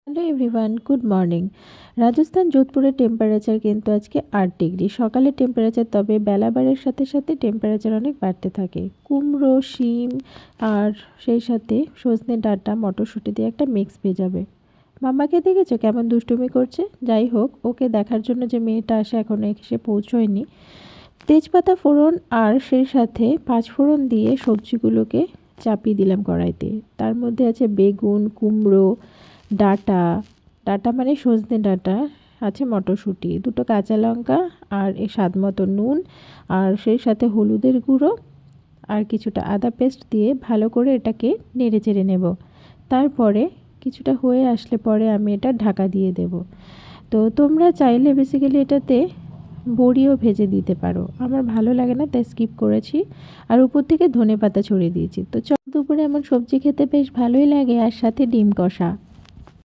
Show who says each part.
Speaker 1: Hello everyone, good morning. Rajasthan যোধপুরের temperature কিন্তু আজকে 8 ডিগ্রি সকালের টেম্পারেচার, তবে বেলা বাড়ার সাথে সাথে টেম্পারেচার অনেক বাড়তে থাকে। কুমড়ো, শিম আর সেই সাথে সজনে ডাঁটা, মটরশুঁটি দিয়ে একটা মিক্স ভেজাবে। মাম্মাকে দেখেছো কেমন দুষ্টুমি করছে? যাই হোক, ওকে দেখার জন্য যে মেয়েটা আসে এখনও এসে পৌঁছয়নি। তেজপাতা ফোড়ন আর সেই সাথে পাঁচফোড়ন দিয়ে সবজিগুলোকে চাপিয়ে দিলাম কড়াইতে। তার মধ্যে আছে বেগুন, কুমড়ো, ডাঁটা, ডাঁটা মানে সজনে ডাঁটা, আছে মটরশুঁটি, দুটো কাঁচা লঙ্কা আর স্বাদ মতো নুন আর সেই সাথে হলুদের গুঁড়ো আর কিছুটা আদা পেস্ট দিয়ে ভালো করে এটাকে নেড়ে চেড়ে নেব। তারপরে কিছুটা হয়ে আসলে পরে আমি এটা ঢাকা দিয়ে দেব। তো তোমরা চাইলে বেসিক্যালি এটাতে বড়িও ভেজে দিতে পারো, আমার ভালো লাগে না তাই স্কিপ করেছি। আর উপর থেকে ধনেপাতা ছড়িয়ে দিয়েছি। তো দুপুরে এমন সবজি খেতে বেশ ভালোই লাগে, আর সাথে ডিম কষা।